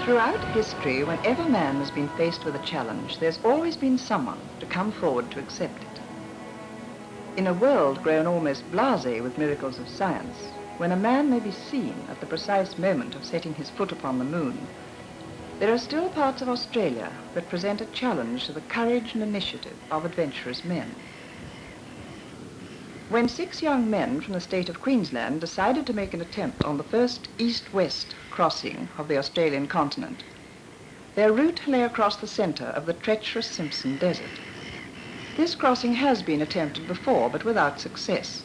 Throughout history, whenever man has been faced with a challenge, there's always been someone to come forward to accept it. In a world grown almost blasé with miracles of science, when a man may be seen at the precise moment of setting his foot upon the moon, there are still parts of Australia that present a challenge to the courage and initiative of adventurous men. When 6 young men from the state of Queensland decided to make an attempt on the first east-west crossing of the Australian continent, their route lay across the centre of the treacherous Simpson Desert. This crossing has been attempted before, but without success.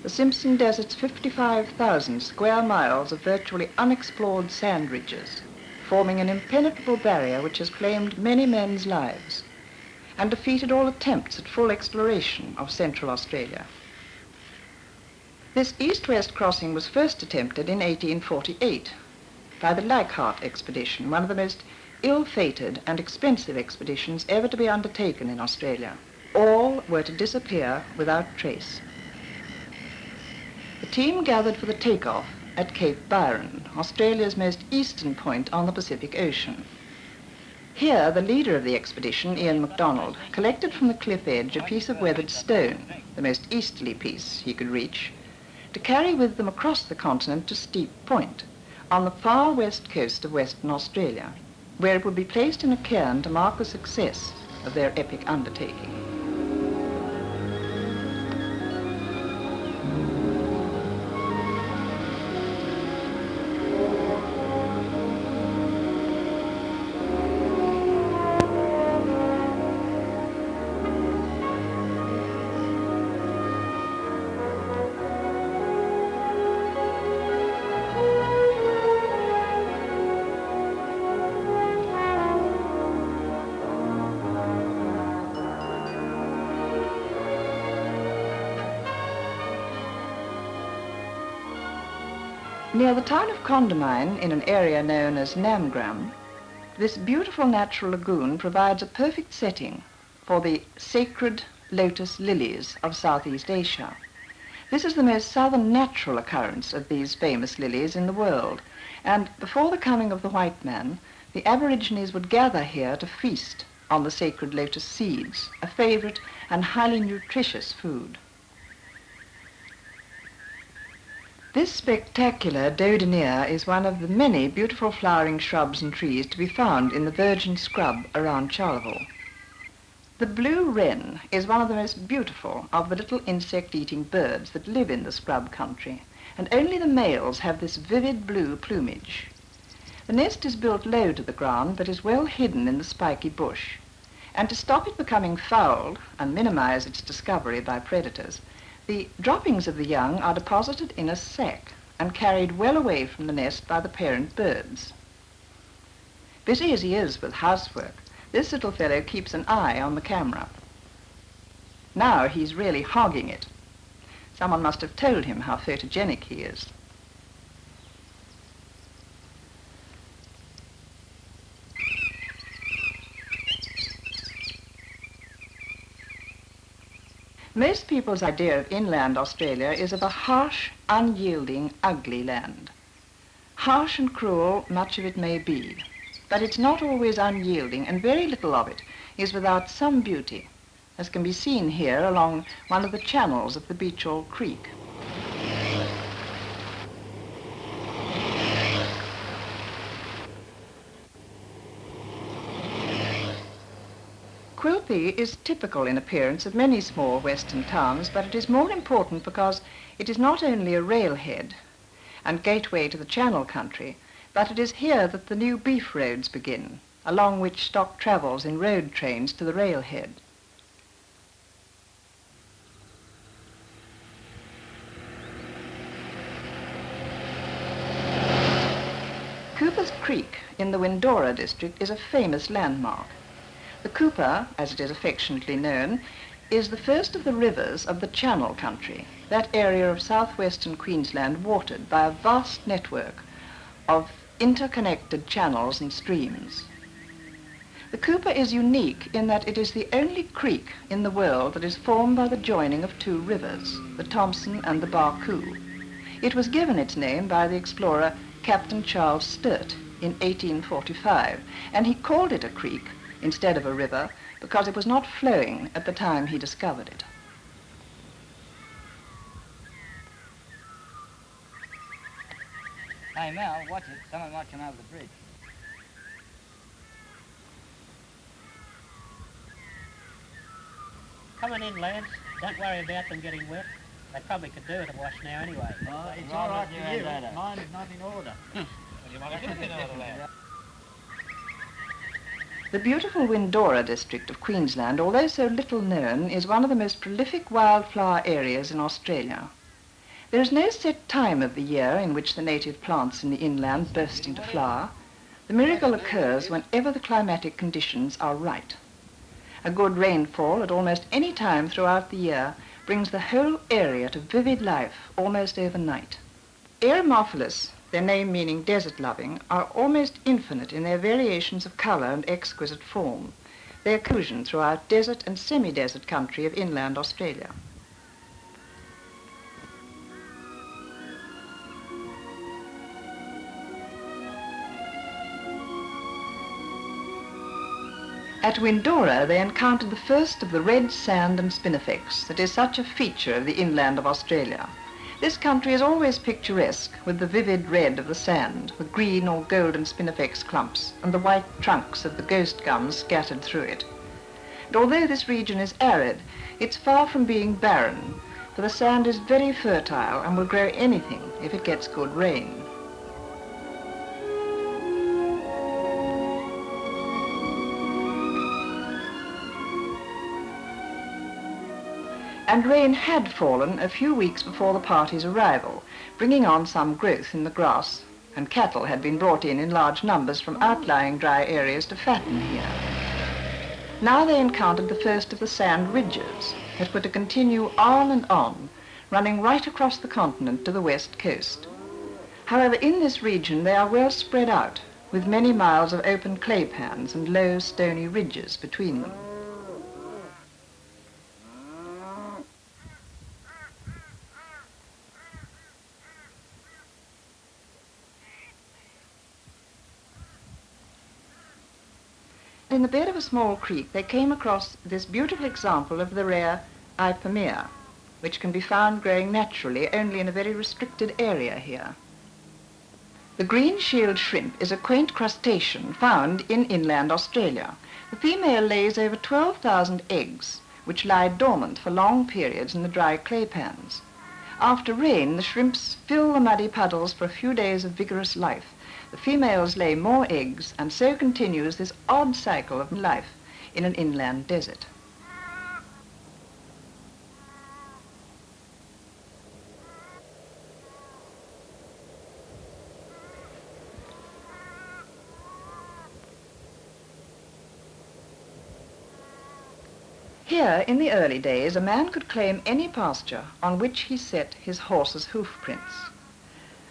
The Simpson Desert's 55,000 square miles of virtually unexplored sand ridges, forming an impenetrable barrier which has claimed many men's lives and defeated all attempts at full exploration of Central Australia. This east-west crossing was first attempted in 1848 by the Leichhardt expedition, one of the most ill-fated and expensive expeditions ever to be undertaken in Australia. All were to disappear without trace. The team gathered for the takeoff at Cape Byron, Australia's most eastern point on the Pacific Ocean. Here, the leader of the expedition, Ian McDonald, collected from the cliff edge a piece of weathered stone, the most easterly piece he could reach, to carry with them across the continent to Steep Point, on the far west coast of Western Australia, where it would be placed in a cairn to mark the success of their epic undertaking. Near the town of Condamine, in an area known as Namgram, this beautiful natural lagoon provides a perfect setting for the sacred lotus lilies of Southeast Asia. This is the most southern natural occurrence of these famous lilies in the world, and before the coming of the white man, the Aborigines would gather here to feast on the sacred lotus seeds, a favorite and highly nutritious food. This spectacular dodoneer is one of the many beautiful flowering shrubs and trees to be found in the virgin scrub around Charleville. The blue wren is one of the most beautiful of the little insect-eating birds that live in the scrub country, and only the males have this vivid blue plumage. The nest is built low to the ground, but is well hidden in the spiky bush, and to stop it becoming fouled and minimize its discovery by predators, the droppings of the young are deposited in a sack and carried well away from the nest by the parent birds. Busy as he is with housework, this little fellow keeps an eye on the camera. Now he's really hogging it. Someone must have told him how photogenic he is. Most people's idea of inland Australia is of a harsh, unyielding, ugly land. Harsh and cruel, much of it may be, but it's not always unyielding, and very little of it is without some beauty, as can be seen here along one of the channels of the Beechall Creek. Quilpie is typical in appearance of many small western towns, but it is more important because it is not only a railhead and gateway to the Channel country, but it is here that the new beef roads begin, along which stock travels in road trains to the railhead. Cooper's Creek in the Windora district is a famous landmark. The Cooper, as it is affectionately known, is the first of the rivers of the Channel country, that area of southwestern Queensland watered by a vast network of interconnected channels and streams. The Cooper is unique in that it is the only creek in the world that is formed by the joining of 2 rivers, the Thompson and the Barcoo. It was given its name by the explorer Captain Charles Sturt in 1845, and he called it a creek instead of a river because it was not flowing at the time he discovered it. Hey Mel, watch it. Someone might come over the bridge. Coming in, lads. Don't worry about them getting wet. They probably could do with a wash now anyway. Oh, it's all right for you. Mine is not in order. The beautiful Windora district of Queensland, although so little known, is one of the most prolific wildflower areas in Australia. There is no set time of the year in which the native plants in the inland burst into flower. The miracle occurs whenever the climatic conditions are right. A good rainfall at almost any time throughout the year brings the whole area to vivid life almost overnight. Aeromophilus, their name meaning desert-loving, are almost infinite in their variations of colour and exquisite form, their diffusion throughout desert and semi-desert country of inland Australia. At Windora, they encountered the first of the red sand and spinifex that is such a feature of the inland of Australia. This country is always picturesque with the vivid red of the sand, the green or golden spinifex clumps, and the white trunks of the ghost gums scattered through it. And although this region is arid, it's far from being barren, for the sand is very fertile and will grow anything if it gets good rain. And rain had fallen a few weeks before the party's arrival, bringing on some growth in the grass, and cattle had been brought in large numbers from outlying dry areas to fatten here. Now they encountered the first of the sand ridges that were to continue on and on, running right across the continent to the west coast. However, in this region they are well spread out, with many miles of open clay pans and low stony ridges between them. In the bed of a small creek, they came across this beautiful example of the rare Ipomoea, which can be found growing naturally only in a very restricted area here. The green shield shrimp is a quaint crustacean found in inland Australia. The female lays over 12,000 eggs, which lie dormant for long periods in the dry clay pans. After rain, the shrimps fill the muddy puddles for a few days of vigorous life. The females lay more eggs, and so continues this odd cycle of life in an inland desert. Here, in the early days, a man could claim any pasture on which he set his horse's hoof prints.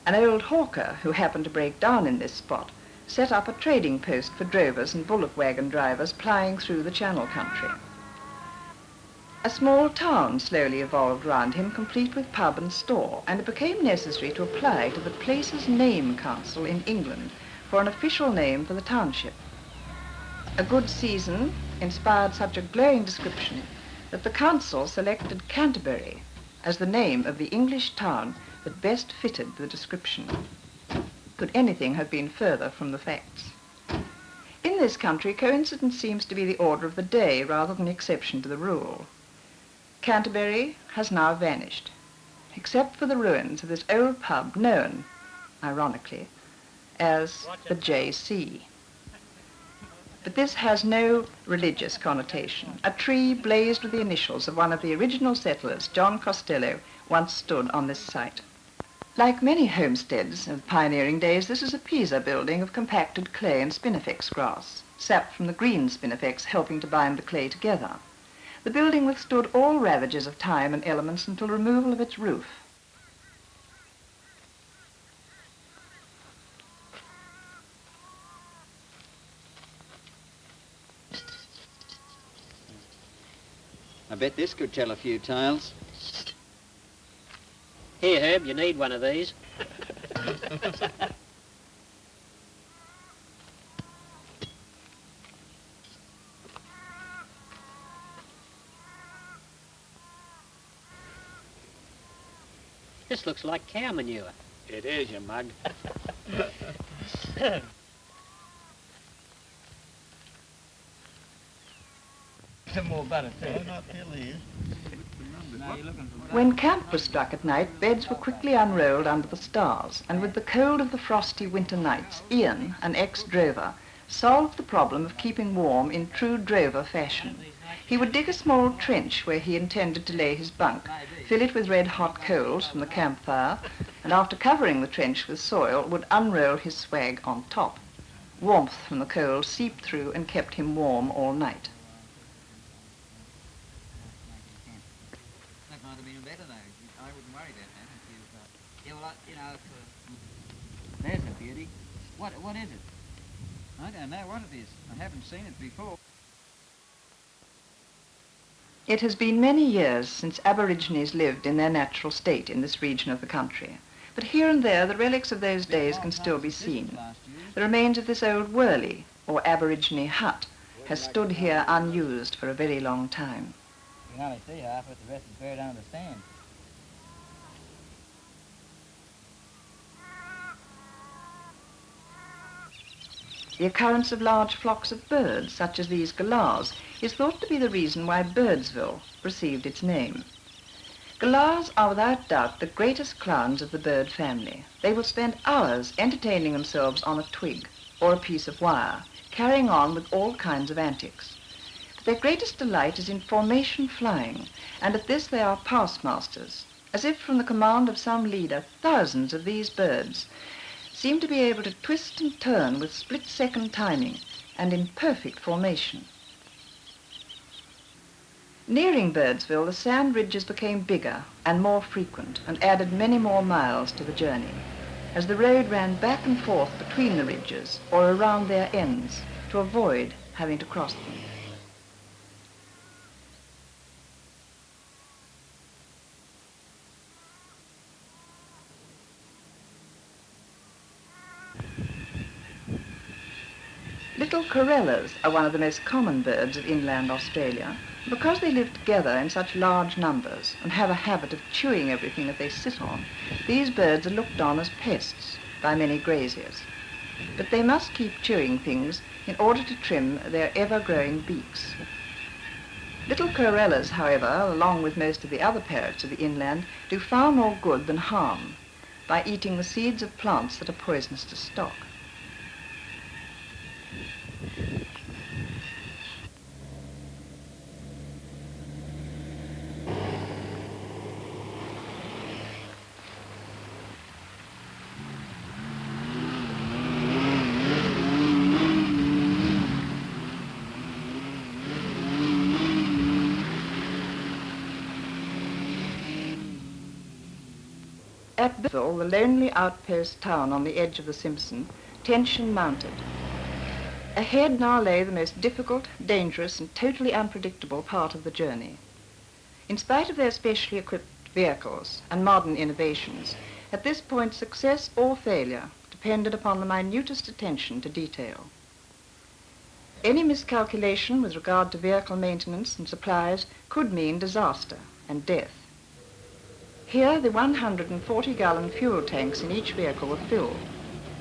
An old hawker who happened to break down in this spot set up a trading post for drovers and bullock wagon drivers plying through the Channel country. A small town slowly evolved round him, complete with pub and store, and it became necessary to apply to the Places Name Council in England for an official name for the township. A good season inspired such a glowing description that the council selected Canterbury as the name of the English town that best fitted the description. Could anything have been further from the facts? In this country, coincidence seems to be the order of the day rather than the exception to the rule. Canterbury has now vanished, except for the ruins of this old pub known, ironically, as the JC. But this has no religious connotation. A tree blazed with the initials of one of the original settlers, John Costello, once stood on this site. Like many homesteads of pioneering days, this is a Pisa building of compacted clay and spinifex grass, sapped from the green spinifex helping to bind the clay together. The building withstood all ravages of time and elements until removal of its roof. I bet this could tell a few tales. Here, Herb, you need one of these. This looks like cow manure. It is, you mug. Some more butter, too. When camp was struck at night, beds were quickly unrolled under the stars, and with the cold of the frosty winter nights, Ian, an ex-drover, solved the problem of keeping warm in true drover fashion. He would dig a small trench where he intended to lay his bunk, fill it with red-hot coals from the campfire, and after covering the trench with soil, would unroll his swag on top. Warmth from the coals seeped through and kept him warm all night. That might have been better, though. I wouldn't worry about that if you... yeah, well, you know, there's a beauty. What is it? I don't know what it is. I haven't seen it before. It has been many years since Aborigines lived in their natural state in this region of the country, but here and there the relics of those days can still be seen. The remains of this old wurley, or Aborigine hut, has stood here unused for a very long time. You can only see half of it, the rest is buried under the sand. The occurrence of large flocks of birds, such as these galahs, is thought to be the reason why Birdsville received its name. Galahs are without doubt the greatest clowns of the bird family. They will spend hours entertaining themselves on a twig or a piece of wire, carrying on with all kinds of antics. But their greatest delight is in formation flying, and at this they are past masters. As if from the command of some leader, thousands of these birds seem to be able to twist and turn with split-second timing and in perfect formation. Nearing Birdsville, the sand ridges became bigger and more frequent and added many more miles to the journey, as the road ran back and forth between the ridges or around their ends to avoid having to cross them. Little corellas are one of the most common birds of inland Australia. Because they live together in such large numbers and have a habit of chewing everything that they sit on, these birds are looked on as pests by many graziers. But they must keep chewing things in order to trim their ever-growing beaks. Little corellas, however, along with most of the other parrots of the inland, do far more good than harm by eating the seeds of plants that are poisonous to stock. At Birdsville, the lonely outpost town on the edge of the Simpson, tension mounted. Ahead now lay the most difficult, dangerous, and totally unpredictable part of the journey. In spite of their specially equipped vehicles and modern innovations, at this point success or failure depended upon the minutest attention to detail. Any miscalculation with regard to vehicle maintenance and supplies could mean disaster and death. Here, the 140-gallon fuel tanks in each vehicle were filled,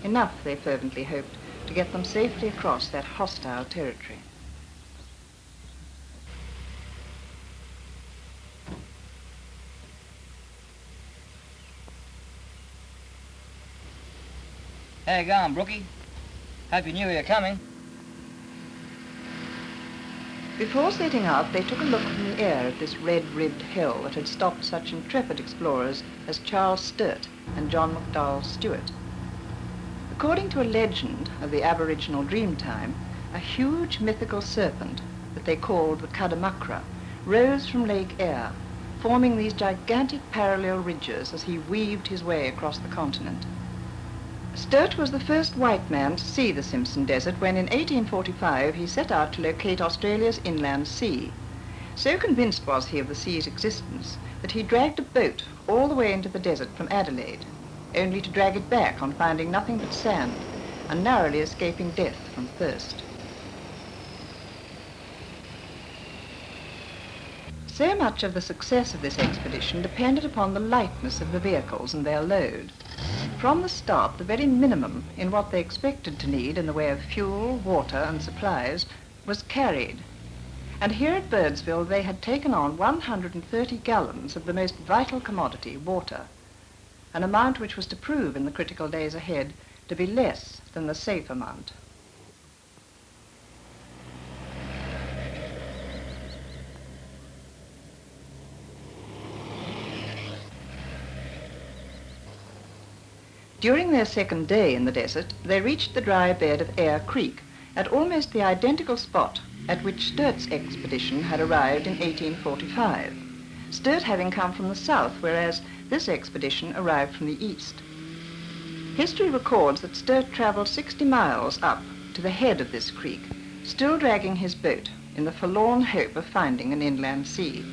enough, they fervently hoped, to get them safely across that hostile territory. How you going, Brookie? Hope you knew we were coming. Before setting out, they took a look from the air at this red-ribbed hill that had stopped such intrepid explorers as Charles Sturt and John McDowell Stewart. According to a legend of the Aboriginal Dreamtime, a huge mythical serpent that they called the Kadamakra rose from Lake Eyre, forming these gigantic parallel ridges as he weaved his way across the continent. Sturt was the first white man to see the Simpson Desert when in 1845 he set out to locate Australia's inland sea. So convinced was he of the sea's existence that he dragged a boat all the way into the desert from Adelaide, only to drag it back on finding nothing but sand and narrowly escaping death from thirst. So much of the success of this expedition depended upon the lightness of the vehicles and their load. From the start, the very minimum in what they expected to need in the way of fuel, water, and supplies was carried. And here at Birdsville, they had taken on 130 gallons of the most vital commodity, water, an amount which was to prove in the critical days ahead to be less than the safe amount. During their second day in the desert, they reached the dry bed of Eyre Creek at almost the identical spot at which Sturt's expedition had arrived in 1845, Sturt having come from the south, whereas this expedition arrived from the east. History records that Sturt travelled 60 miles up to the head of this creek, still dragging his boat in the forlorn hope of finding an inland sea.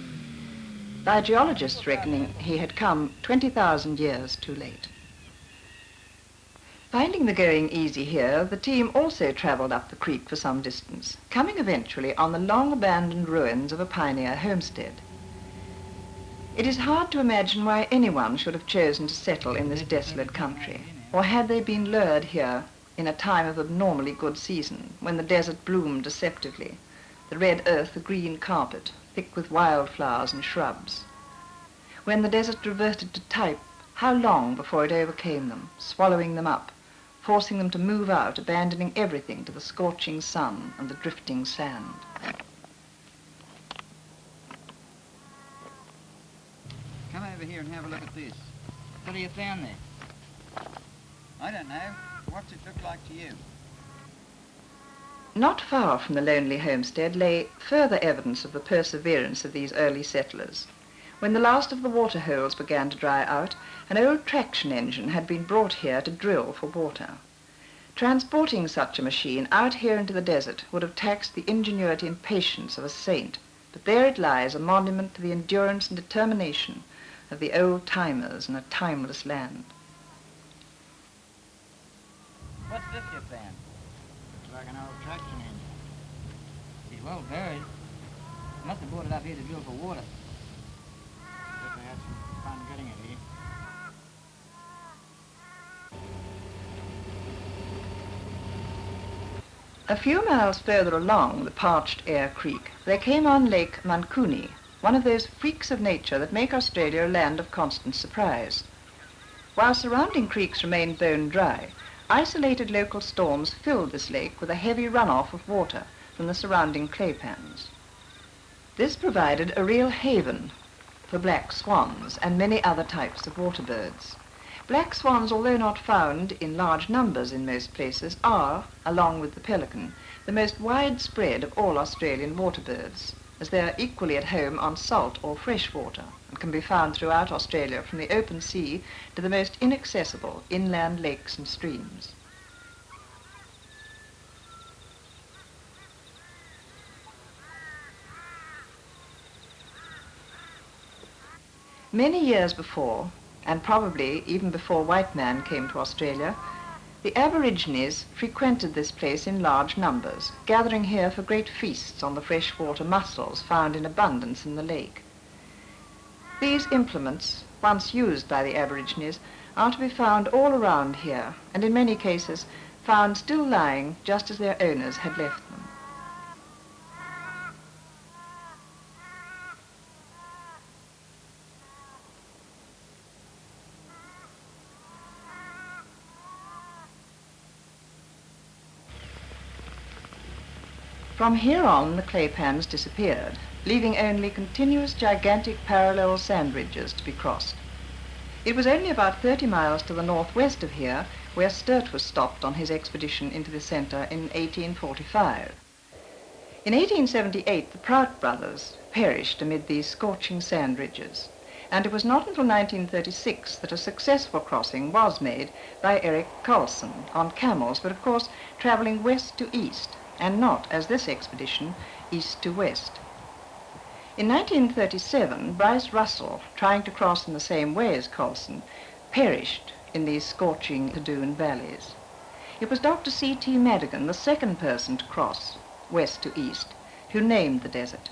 By geologists' reckoning, he had come 20,000 years too late. Finding the going easy here, the team also travelled up the creek for some distance, coming eventually on the long-abandoned ruins of a pioneer homestead. It is hard to imagine why anyone should have chosen to settle in this desolate country, or had they been lured here in a time of abnormally good season, when the desert bloomed deceptively, the red earth a green carpet, thick with wildflowers and shrubs. When the desert reverted to type, how long before it overcame them, swallowing them up, forcing them to move out, abandoning everything to the scorching sun and the drifting sand. Come over here and have a look at this. What have you found there? I don't know. What's it look like to you? Not far from the lonely homestead lay further evidence of the perseverance of these early settlers. When the last of the water holes began to dry out, an old traction engine had been brought here to drill for water. Transporting such a machine out here into the desert would have taxed the ingenuity and patience of a saint, but there it lies, a monument to the endurance and determination of the old-timers in a timeless land. What's this you found? Looks like an old traction engine. It's well buried. Must have brought it up here to drill for water. Guess they had some fun getting it here. A few miles further along the parched Eyre Creek, they came on Lake Mancuni, one of those freaks of nature that make Australia a land of constant surprise. While surrounding creeks remained bone dry, isolated local storms filled this lake with a heavy runoff of water from the surrounding clay pans. This provided a real haven for black swans and many other types of water birds. Black swans, although not found in large numbers in most places, are, along with the pelican, the most widespread of all Australian water birds, as they are equally at home on salt or fresh water and can be found throughout Australia from the open sea to the most inaccessible inland lakes and streams. Many years before, and probably even before white man came to Australia, the Aborigines frequented this place in large numbers, gathering here for great feasts on the freshwater mussels found in abundance in the lake. These implements, once used by the Aborigines, are to be found all around here, and in many cases found still lying just as their owners had left them. From here on, the clay pans disappeared, leaving only continuous gigantic parallel sand ridges to be crossed. It was only about 30 miles to the northwest of here where Sturt was stopped on his expedition into the centre in 1845. In 1878, the Prout brothers perished amid these scorching sand ridges, and it was not until 1936 that a successful crossing was made by Eric Carlson on camels, but of course travelling west to east, and not, as this expedition, east to west. In 1937, Bryce Russell, trying to cross in the same way as Carlson, perished in these scorching dune valleys. It was Dr. C.T. Madigan, the second person to cross west to east, who named the desert.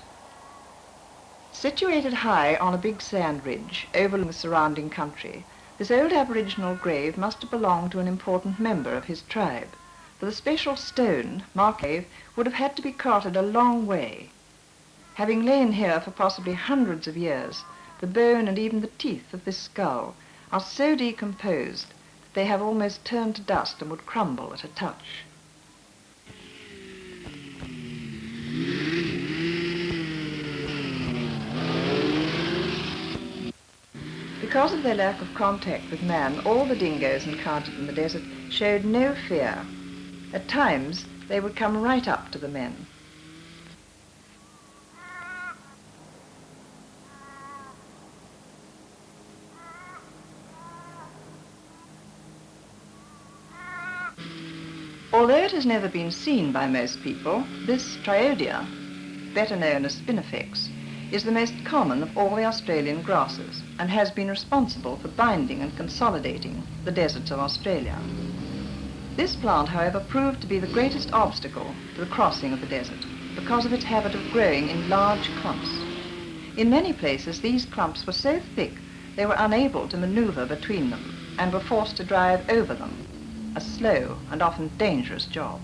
Situated high on a big sand ridge overlooking the surrounding country, this old Aboriginal grave must have belonged to an important member of his tribe, for the special stone, marked grave, would have had to be carted a long way. Having lain here for possibly hundreds of years, the bone and even the teeth of this skull are so decomposed that they have almost turned to dust and would crumble at a touch. Because of their lack of contact with man, all the dingoes encountered in the desert showed no fear. At times, they would come right up to the men. Although it has never been seen by most people, this Triodia, better known as spinifex, is the most common of all the Australian grasses and has been responsible for binding and consolidating the deserts of Australia. This plant, however, proved to be the greatest obstacle to the crossing of the desert because of its habit of growing in large clumps. In many places, these clumps were so thick they were unable to maneuver between them and were forced to drive over them, a slow and often dangerous job.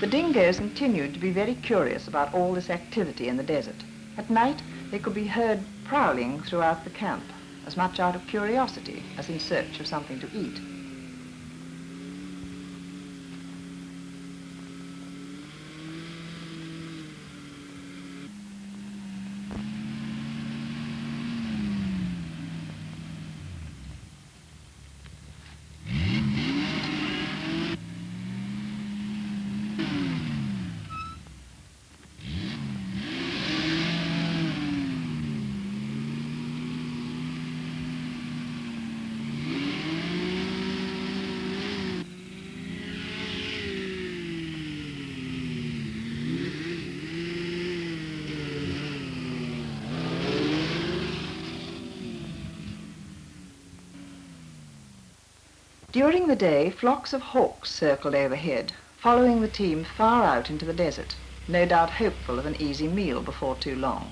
The dingoes continued to be very curious about all this activity in the desert. At night, they could be heard prowling throughout the camp, as much out of curiosity as in search of something to eat. During the day, flocks of hawks circled overhead, following the team far out into the desert, no doubt hopeful of an easy meal before too long.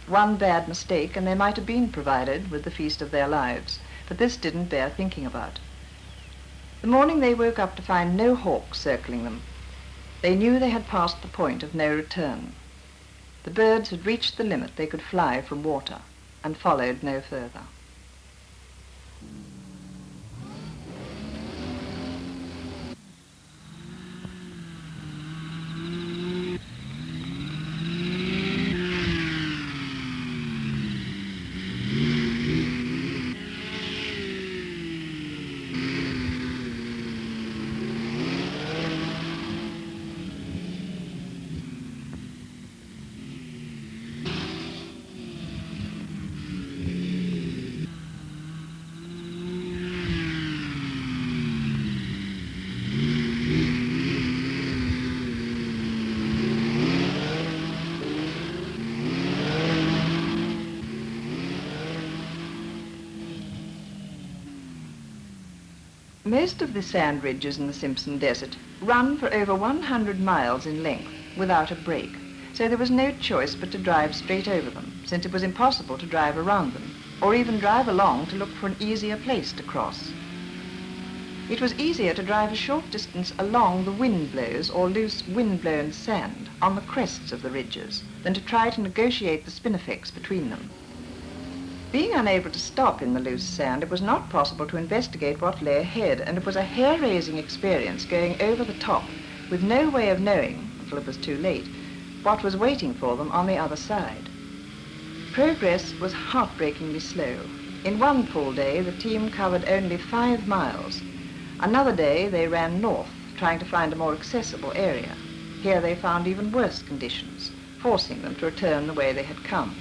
One bad mistake and they might have been provided with the feast of their lives, but this didn't bear thinking about. The morning they woke up to find no hawks circling them. They knew they had passed the point of no return. The birds had reached the limit they could fly from water and followed no further. Most of the sand ridges in the Simpson Desert run for over 100 miles in length without a break, so there was no choice but to drive straight over them, since it was impossible to drive around them, or even drive along to look for an easier place to cross. It was easier to drive a short distance along the wind-blows or loose wind-blown sand on the crests of the ridges than to try to negotiate the spinifex between them. Being unable to stop in the loose sand, it was not possible to investigate what lay ahead, and it was a hair-raising experience going over the top with no way of knowing, until it was too late, what was waiting for them on the other side. Progress was heartbreakingly slow. In one full day, the team covered only 5 miles, Another day they ran north, trying to find a more accessible area. Here they found even worse conditions, forcing them to return the way they had come.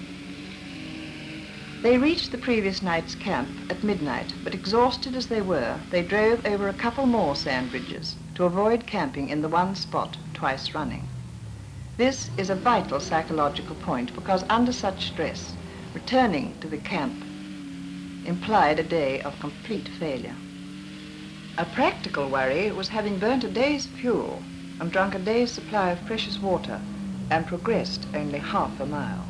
They reached the previous night's camp at midnight, but exhausted as they were, they drove over a couple more sand ridges to avoid camping in the one spot twice running. This is a vital psychological point because under such stress, returning to the camp implied a day of complete failure. A practical worry was having burnt a day's fuel and drunk a day's supply of precious water and progressed only half a mile.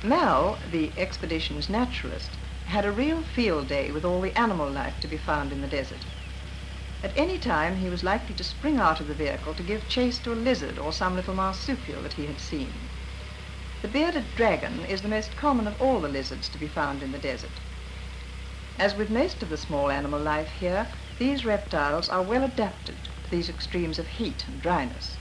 Mel, the expedition's naturalist, had a real field day with all the animal life to be found in the desert. At any time, he was likely to spring out of the vehicle to give chase to a lizard or some little marsupial that he had seen. The bearded dragon is the most common of all the lizards to be found in the desert. As with most of the small animal life here, these reptiles are well adapted to these extremes of heat and dryness.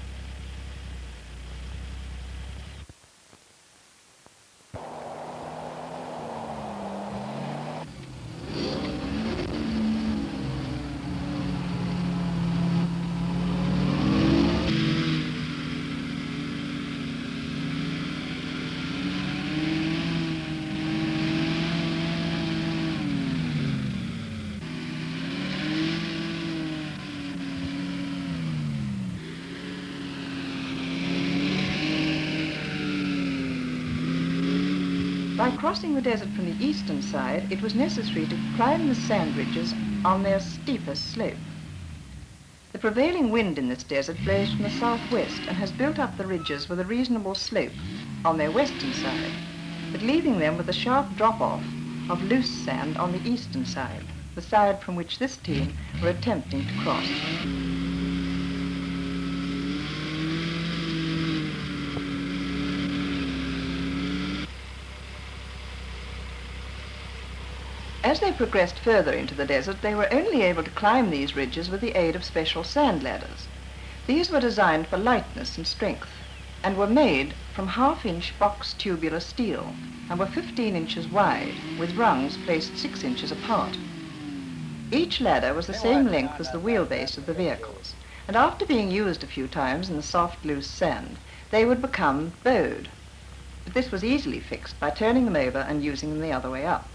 By crossing the desert from the eastern side, it was necessary to climb the sand ridges on their steepest slope. The prevailing wind in this desert blows from the southwest and has built up the ridges with a reasonable slope on their western side, but leaving them with a sharp drop-off of loose sand on the eastern side, the side from which this team were attempting to cross. As they progressed further into the desert, they were only able to climb these ridges with the aid of special sand ladders. These were designed for lightness and strength, and were made from half-inch box tubular steel, and were 15 inches wide, with rungs placed 6 inches apart. Each ladder was the same length as the wheelbase of the vehicles, and after being used a few times in the soft, loose sand, they would become bowed. But this was easily fixed by turning them over and using them the other way up.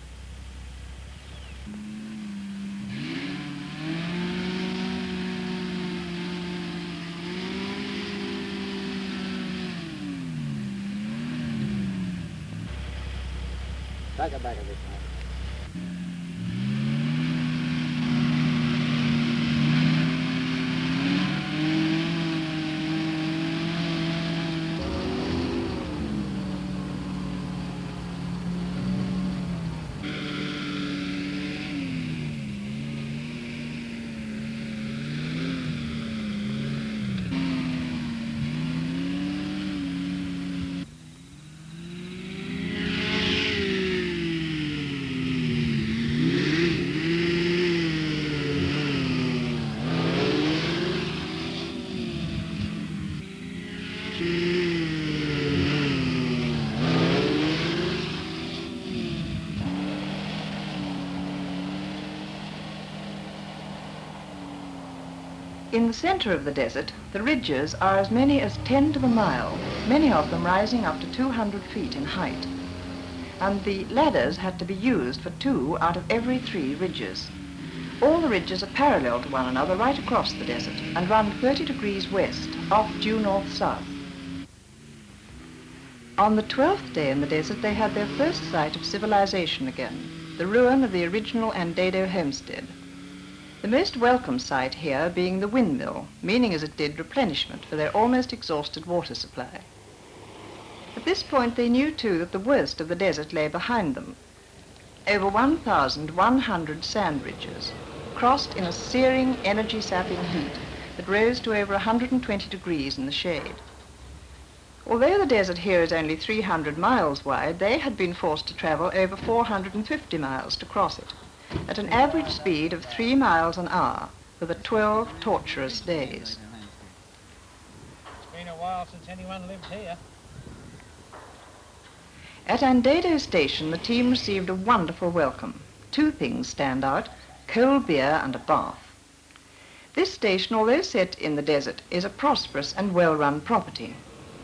Back a bit, man. In the center of the desert, the ridges are as many as 10 to the mile, many of them rising up to 200 feet in height. And the ladders had to be used for 2 out of every 3 ridges. All the ridges are parallel to one another right across the desert and run 30 degrees west, off due north-south. On the 12th day in the desert, they had their first sight of civilization again, the ruin of the original Andado homestead. The most welcome sight here being the windmill, meaning as it did replenishment for their almost exhausted water supply. At this point they knew too that the worst of the desert lay behind them. Over 1,100 sand ridges, crossed in a searing, energy-sapping heat that rose to over 120 degrees in the shade. Although the desert here is only 300 miles wide, they had been forced to travel over 450 miles to cross it, at an average speed of 3 miles an hour, over 12 torturous days. It's been a while since anyone lived here. At Andado Station, the team received a wonderful welcome. 2 things stand out: cold beer and a bath. This station, although set in the desert, is a prosperous and well-run property.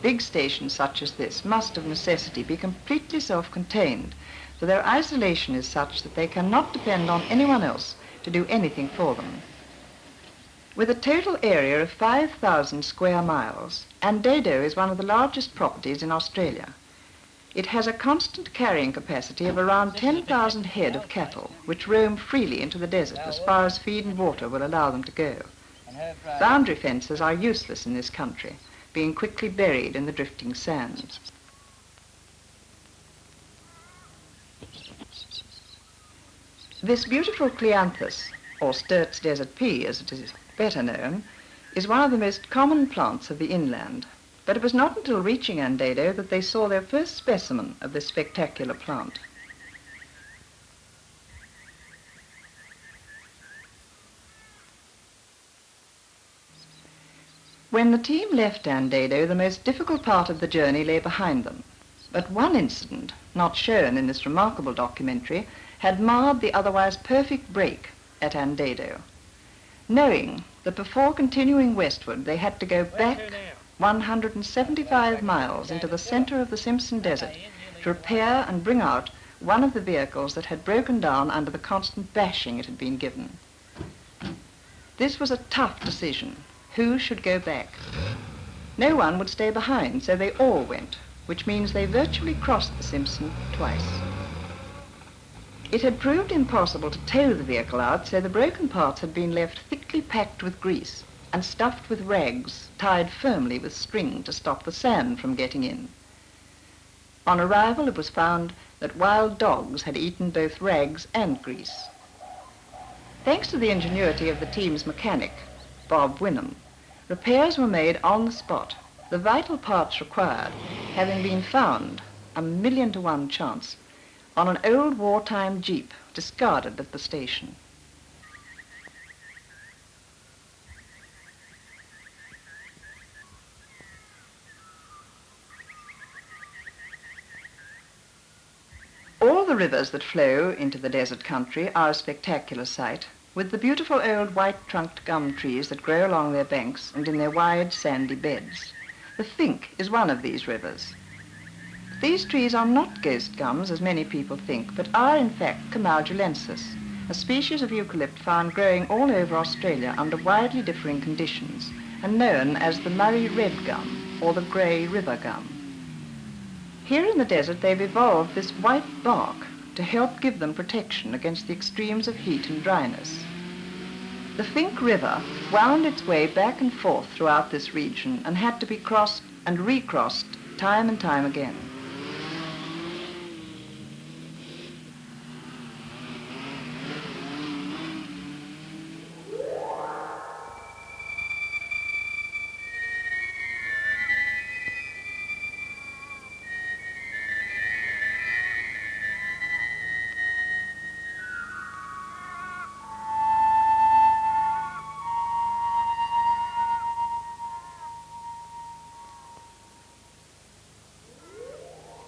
Big stations such as this must of necessity be completely self-contained, for their isolation is such that they cannot depend on anyone else to do anything for them. With a total area of 5,000 square miles, Andado is one of the largest properties in Australia. It has a constant carrying capacity of around 10,000 head of cattle, which roam freely into the desert as far as feed and water will allow them to go. Boundary fences are useless in this country, being quickly buried in the drifting sands. This beautiful cleanthus, or Sturt's desert pea as it is better known, is one of the most common plants of the inland. But it was not until reaching Andado that they saw their first specimen of this spectacular plant. When the team left Andado, the most difficult part of the journey lay behind them. But one incident, not shown in this remarkable documentary, had marred the otherwise perfect break at Andado. Knowing that before continuing westward they had to go back 175 miles into the center of the Simpson Desert to repair and bring out one of the vehicles that had broken down under the constant bashing it had been given. This was a tough decision. Who should go back? No one would stay behind, so they all went, which means they virtually crossed the Simpson twice. It had proved impossible to tow the vehicle out, so the broken parts had been left thickly packed with grease and stuffed with rags, tied firmly with string to stop the sand from getting in. On arrival, it was found that wild dogs had eaten both rags and grease. Thanks to the ingenuity of the team's mechanic, Bob Wynnum, repairs were made on the spot, the vital parts required having been found, a 1,000,000 to 1 chance, on an old wartime jeep discarded at the station. All the rivers that flow into the desert country are a spectacular sight, with the beautiful old white-trunked gum trees that grow along their banks and in their wide sandy beds. The Fink is one of these rivers. These trees are not ghost gums, as many people think, but are in fact Camaudulensis, a species of eucalypt found growing all over Australia under widely differing conditions, and known as the Murray red gum or the grey river gum. Here in the desert they've evolved this white bark to help give them protection against the extremes of heat and dryness. The Fink River wound its way back and forth throughout this region and had to be crossed and recrossed time and time again.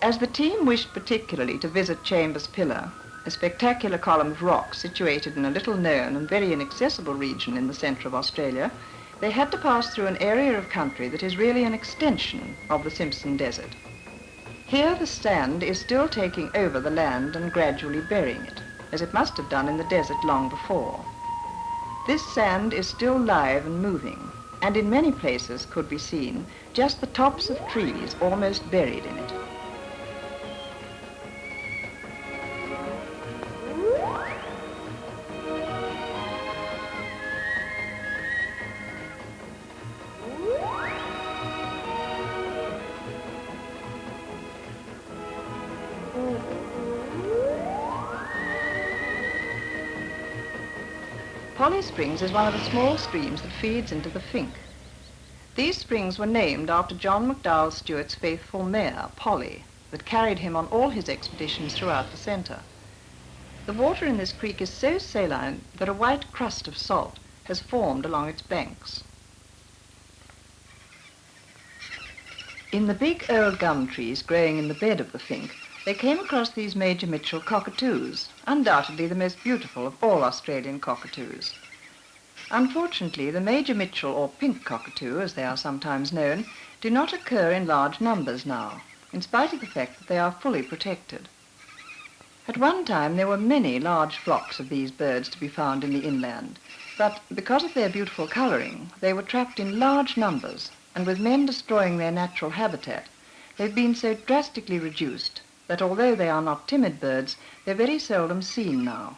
As the team wished particularly to visit Chambers Pillar, a spectacular column of rock situated in a little-known and very inaccessible region in the centre of Australia, they had to pass through an area of country that is really an extension of the Simpson Desert. Here the sand is still taking over the land and gradually burying it, as it must have done in the desert long before. This sand is still live and moving, and in many places could be seen just the tops of trees almost buried in it. Polly Springs is one of the small streams that feeds into the Fink. These springs were named after John McDowell Stewart's faithful mare, Polly, that carried him on all his expeditions throughout the centre. The water in this creek is so saline that a white crust of salt has formed along its banks. In the big old gum trees growing in the bed of the Fink, they came across these Major Mitchell cockatoos, undoubtedly the most beautiful of all Australian cockatoos. Unfortunately, the Major Mitchell, or pink cockatoo, as they are sometimes known, do not occur in large numbers now, in spite of the fact that they are fully protected. At one time, there were many large flocks of these birds to be found in the inland, but because of their beautiful colouring, they were trapped in large numbers, and with men destroying their natural habitat, they've been so drastically reduced that although they are not timid birds, they're very seldom seen now.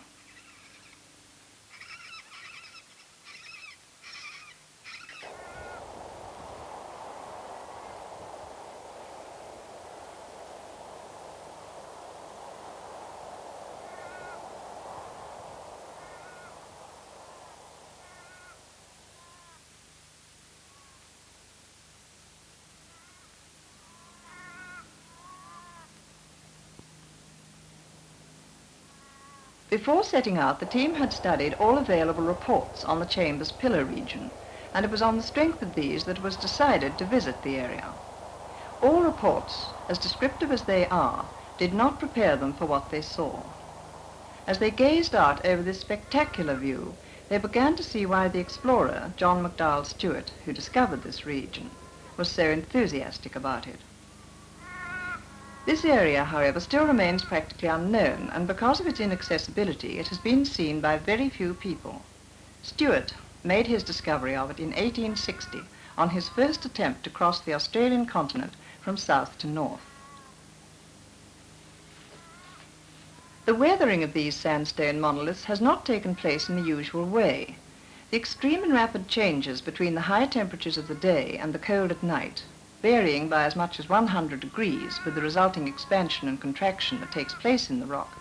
Before setting out, the team had studied all available reports on the Chambers Pillar region, and it was on the strength of these that it was decided to visit the area. All reports, as descriptive as they are, did not prepare them for what they saw. As they gazed out over this spectacular view, they began to see why the explorer, John McDowell Stewart, who discovered this region, was so enthusiastic about it. This area, however, still remains practically unknown, and because of its inaccessibility, it has been seen by very few people. Stewart made his discovery of it in 1860 on his first attempt to cross the Australian continent from south to north. The weathering of these sandstone monoliths has not taken place in the usual way. The extreme and rapid changes between the high temperatures of the day and the cold at night, varying by as much as 100 degrees with the resulting expansion and contraction that takes place in the rock,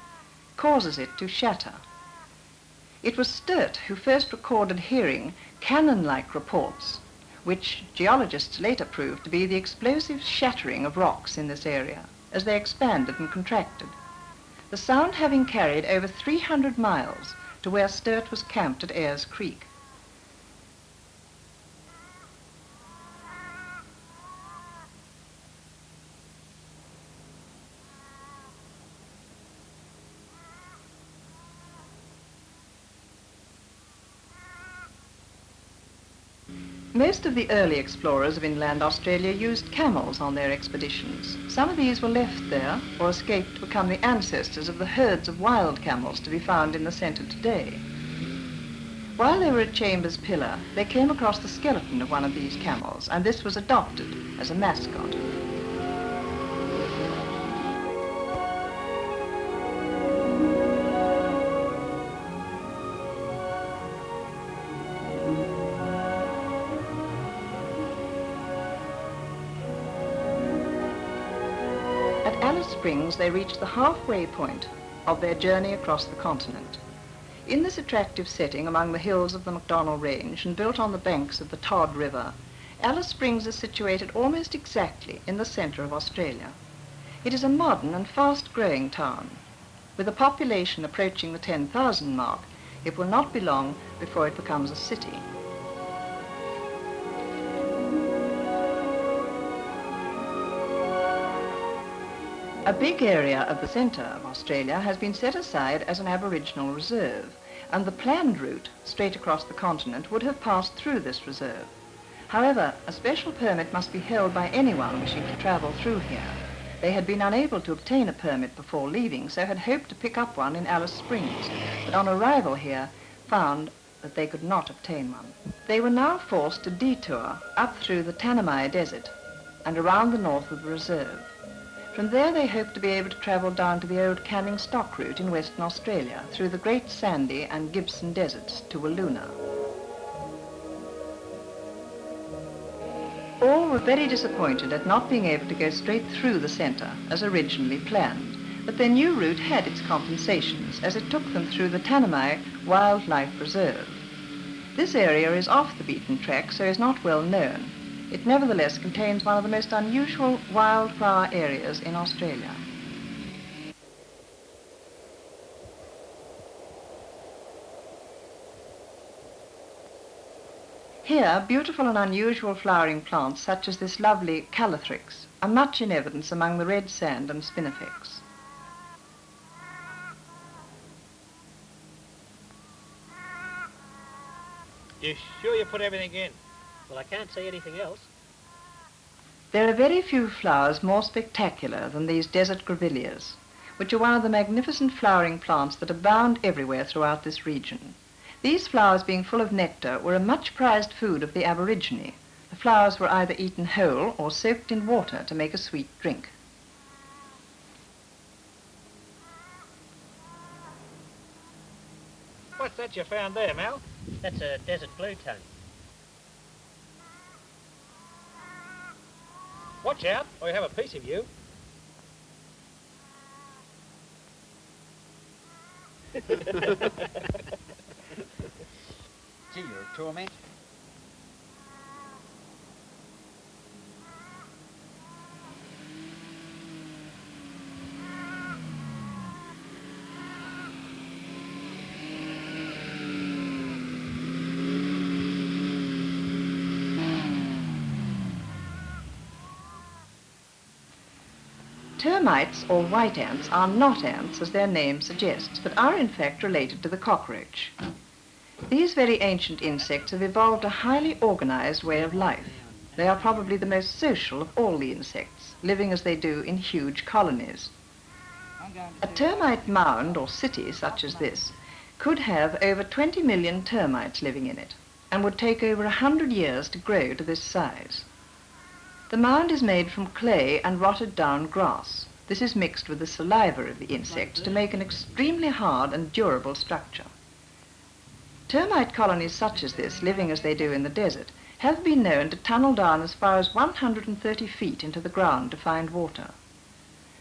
causes it to shatter. It was Sturt who first recorded hearing cannon-like reports, which geologists later proved to be the explosive shattering of rocks in this area as they expanded and contracted, the sound having carried over 300 miles to where Sturt was camped at Ayers Creek. Most of the early explorers of inland Australia used camels on their expeditions. Some of these were left there or escaped to become the ancestors of the herds of wild camels to be found in the centre today. While they were at Chambers Pillar, they came across the skeleton of one of these camels, and this was adopted as a mascot. Springs, they reached the halfway point of their journey across the continent. In this attractive setting among the hills of the McDonnell Range and built on the banks of the Todd River, Alice Springs is situated almost exactly in the centre of Australia. It is a modern and fast-growing town. With a population approaching the 10,000 mark, it will not be long before it becomes a city. A big area of the centre of Australia has been set aside as an Aboriginal reserve, and the planned route straight across the continent would have passed through this reserve. However, a special permit must be held by anyone wishing to travel through here. They had been unable to obtain a permit before leaving, so had hoped to pick up one in Alice Springs, but on arrival here found that they could not obtain one. They were now forced to detour up through the Tanami Desert and around the north of the reserve. From there they hoped to be able to travel down to the old Canning Stock route in Western Australia through the Great Sandy and Gibson Deserts to Wiluna. All were very disappointed at not being able to go straight through the centre as originally planned, but their new route had its compensations as it took them through the Tanami Wildlife Reserve. This area is off the beaten track, so is not well known. it nevertheless contains one of the most unusual wildflower areas in Australia. Here, beautiful and unusual flowering plants such as this lovely calothrix are much in evidence among the red sand and spinifex. You sure you put everything in? Well, I can't see anything else. There are very few flowers more spectacular than these desert grevilleas, which are one of the magnificent flowering plants that abound everywhere throughout this region. These flowers, being full of nectar, were a much prized food of the aborigine. The flowers were either eaten whole or soaked in water to make a sweet drink. What's that you found there, Mal? That's a desert blue tongue. Watch out, or you have a piece of you. Gee, you're a torment. Termites, or white ants, are not ants, as their name suggests, but are in fact related to the cockroach. These very ancient insects have evolved a highly organized way of life. They are probably the most social of all the insects, living as they do in huge colonies. A termite mound, or city, such as this, could have over 20 million termites living in it, and would take over 100 years to grow to this size. The mound is made from clay and rotted down grass. This is mixed with the saliva of the insects to make an extremely hard and durable structure. Termite colonies such as this, living as they do in the desert, have been known to tunnel down as far as 130 feet into the ground to find water.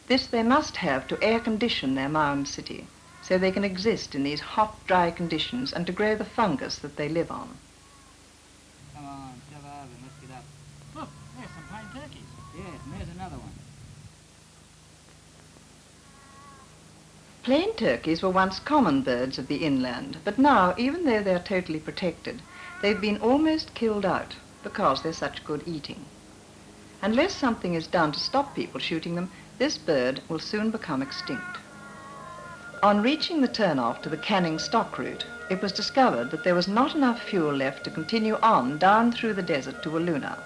This they must have to air condition their mound city, so they can exist in these hot, dry conditions and to grow the fungus that they live on. Come on, shove over and let's get up. Look, there's some plain turkeys. Yes, and there's another one. Plain turkeys were once common birds of the inland, but now, even though they're totally protected, they've been almost killed out because they're such good eating. Unless something is done to stop people shooting them, this bird will soon become extinct. On reaching the turnoff to the Canning stock route, it was discovered that there was not enough fuel left to continue on down through the desert to Wiluna.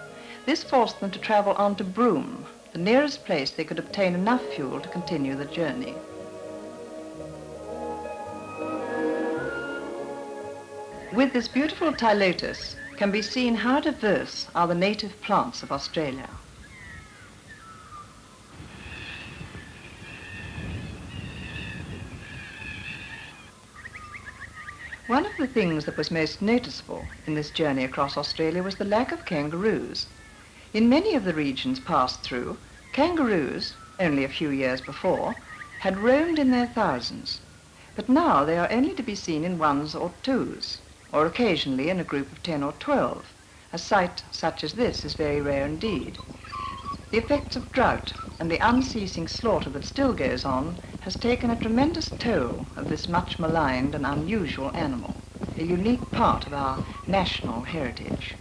This forced them to travel on to Broome, the nearest place they could obtain enough fuel to continue the journey. With this beautiful Tylotus can be seen how diverse are the native plants of Australia. One of the things that was most noticeable in this journey across Australia was the lack of kangaroos. In many of the regions passed through, kangaroos, only a few years before, had roamed in their thousands, but now they are only to be seen in ones or twos, or occasionally in a group of 10 or 12. A sight such as this is very rare indeed. The effects of drought and the unceasing slaughter that still goes on has taken a tremendous toll of this much maligned and unusual animal, a unique part of our national heritage.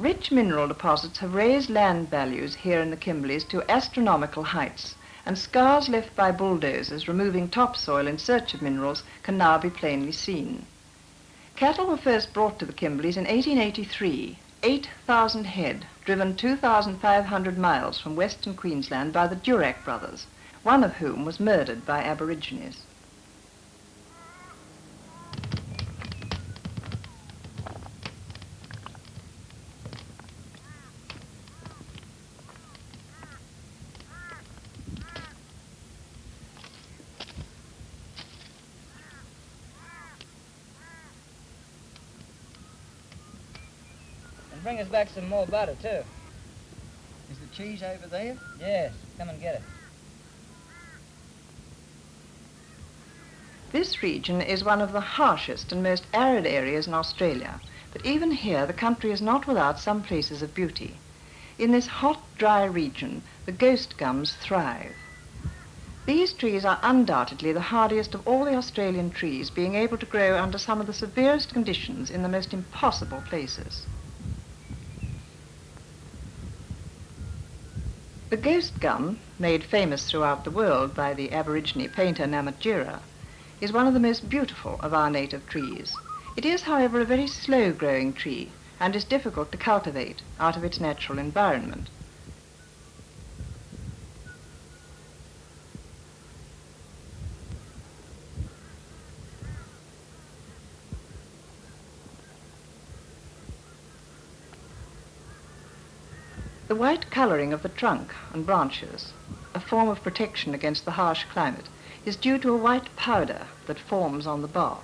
Rich mineral deposits have raised land values here in the Kimberleys to astronomical heights, and scars left by bulldozers removing topsoil in search of minerals can now be plainly seen. Cattle were first brought to the Kimberleys in 1883, 8,000 head, driven 2,500 miles from Western Queensland by the Durack brothers, one of whom was murdered by Aborigines. bring us back some more butter, too. Is the cheese over there? Yes, come and get it. This region is one of the harshest and most arid areas in Australia, but even here the country is not without some places of beauty. In this hot, dry region, the ghost gums thrive. These trees are undoubtedly the hardiest of all the Australian trees, being able to grow under some of the severest conditions in the most impossible places. The ghost gum, made famous throughout the world by the Aborigine painter Navigator, is one of the most beautiful of our native trees. It is, however, a very slow-growing tree and is difficult to cultivate out of its natural environment. The white colouring of the trunk and branches, a form of protection against the harsh climate, is due to a white powder that forms on the bark.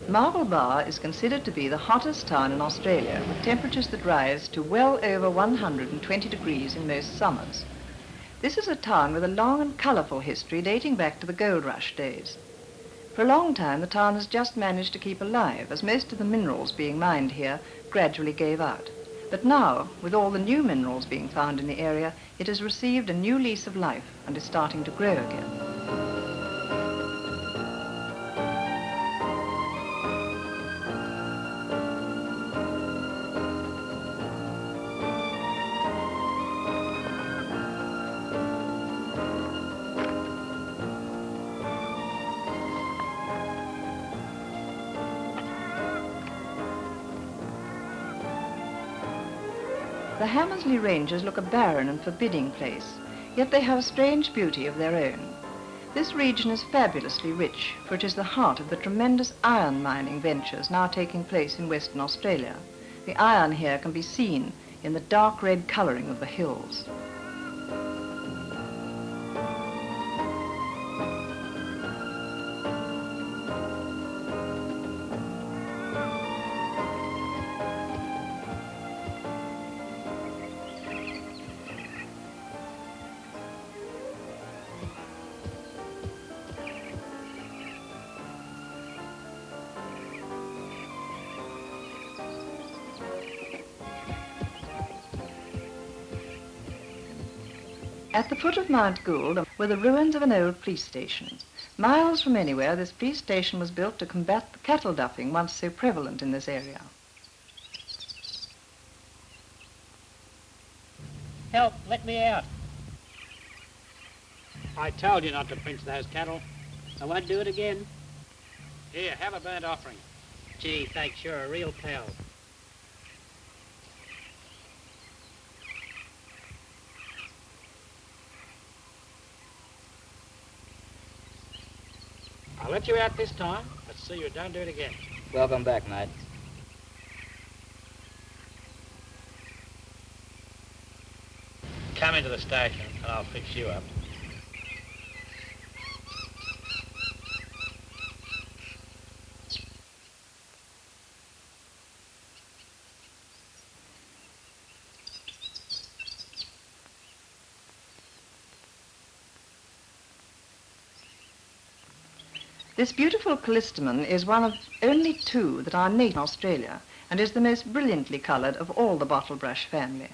Marble Bar is considered to be the hottest town in Australia, with temperatures that rise to well over 120 degrees in most summers. This is a town with a long and colourful history dating back to the gold rush days. For a long time, the town has just managed to keep alive, as most of the minerals being mined here gradually gave out. But now, with all the new minerals being found in the area, it has received a new lease of life and is starting to grow again. The Hammersley Ranges look a barren and forbidding place, yet they have a strange beauty of their own. This region is fabulously rich, for it is the heart of the tremendous iron mining ventures now taking place in Western Australia. The iron here can be seen in the dark red colouring of the hills. At the foot of Mount Gould were the ruins of an old police station. Miles from anywhere, this police station was built to combat the cattle duffing once so prevalent in this area. Help, let me out. I told you not to pinch those cattle. I won't do it again. Here, have a burnt offering. Gee, thanks, you're a real pal. I'll let you out this time, but see you don't do it again. Welcome back, mate. Come into the station and I'll fix you up. This beautiful callistemon is one of only two that are native in Australia and is the most brilliantly coloured of all the bottlebrush family.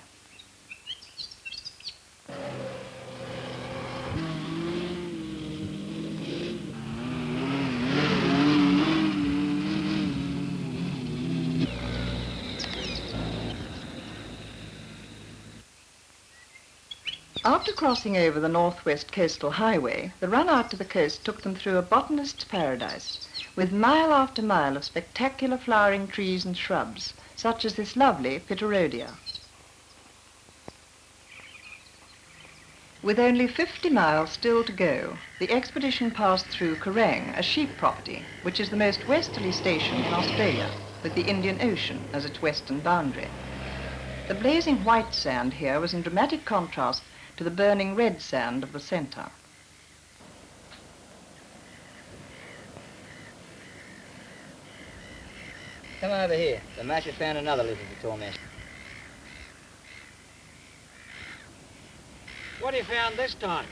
After crossing over the northwest coastal highway, the run out to the coast took them through a botanist's paradise, with mile after mile of spectacular flowering trees and shrubs, such as this lovely Pterodia. With only 50 miles still to go, the expedition passed through Kerrang, a sheep property, which is the most westerly station in Australia, with the Indian Ocean as its western boundary. The blazing white sand here was in dramatic contrast to the burning red sand of the centre. Come over here. The match found another lizard to torment. What have you found this time?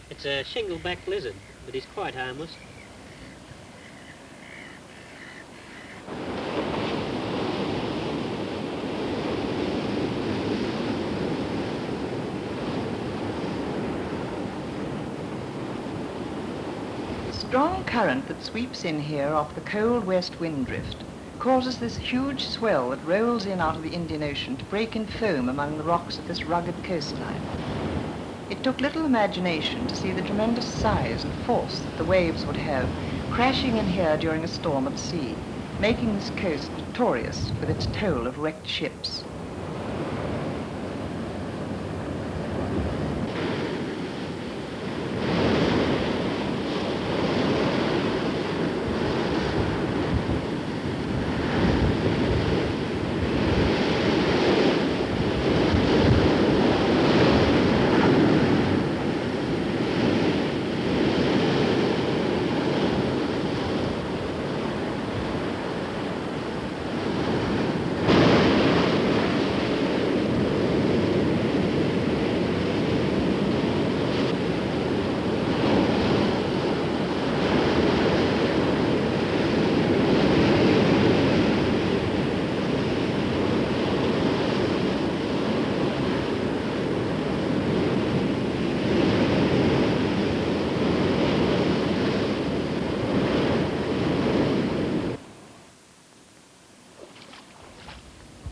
It's a shingle-backed lizard, but he's quite harmless. The strong current that sweeps in here off the cold west wind drift causes this huge swell that rolls in out of the Indian Ocean to break in foam among the rocks of this rugged coastline. It took little imagination to see the tremendous size and force that the waves would have crashing in here during a storm at sea, making this coast notorious with its toll of wrecked ships.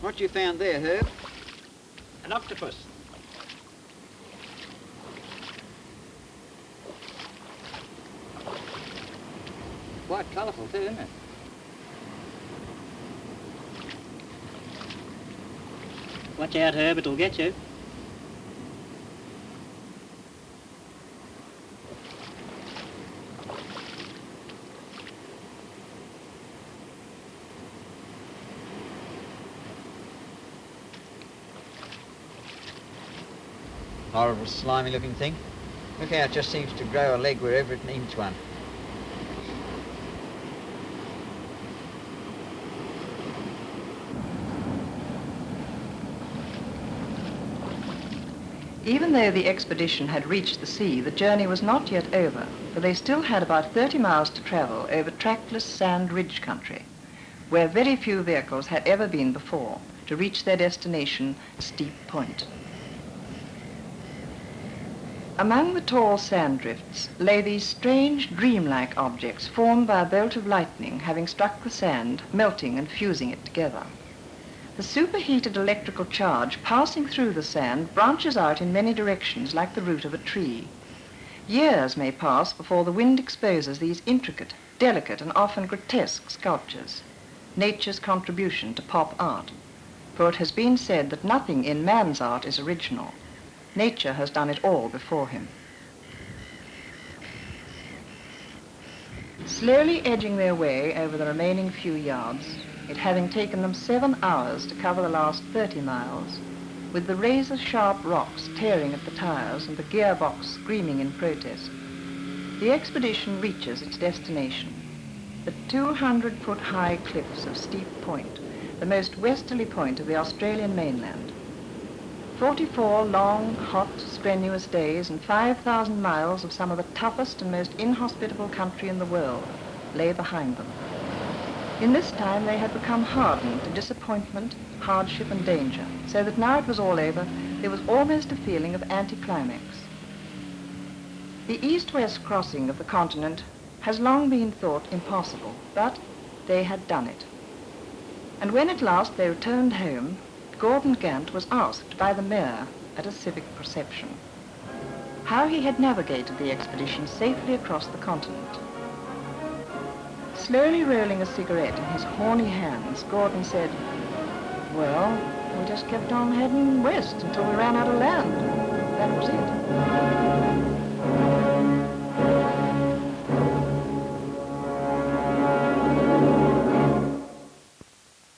What you found there, Herb? An octopus. Quite colourful too, isn't it? Watch out, Herb, it'll get you. Horrible, slimy-looking thing. Look how it just seems to grow a leg wherever it needs one. Even though the expedition had reached the sea, the journey was not yet over, for they still had about 30 miles to travel over trackless sand ridge country, where very few vehicles had ever been before, to reach their destination, Steep Point. Among the tall sand drifts lay these strange, dreamlike objects formed by a bolt of lightning having struck the sand, melting and fusing it together. The superheated electrical charge passing through the sand branches out in many directions like the root of a tree. Years may pass before the wind exposes these intricate, delicate and often grotesque sculptures, nature's contribution to pop art. For it has been said that nothing in man's art is original. Nature has done it all before him. Slowly edging their way over the remaining few yards, it having taken them 7 hours to cover the last 30 miles, with the razor-sharp rocks tearing at the tires and the gearbox screaming in protest, the expedition reaches its destination, the 200-foot-high cliffs of Steep Point, the most westerly point of the Australian mainland. 44 long, hot, strenuous days and 5,000 miles of some of the toughest and most inhospitable country in the world lay behind them. In this time they had become hardened to disappointment, hardship and danger, so that now it was all over, there was almost a feeling of anticlimax. The east-west crossing of the continent has long been thought impossible, but they had done it. And when at last they returned home, Gordon Gant was asked by the mayor at a civic reception how he had navigated the expedition safely across the continent. Slowly rolling a cigarette in his horny hands, Gordon said, "Well, we just kept on heading west until we ran out of land. That was it."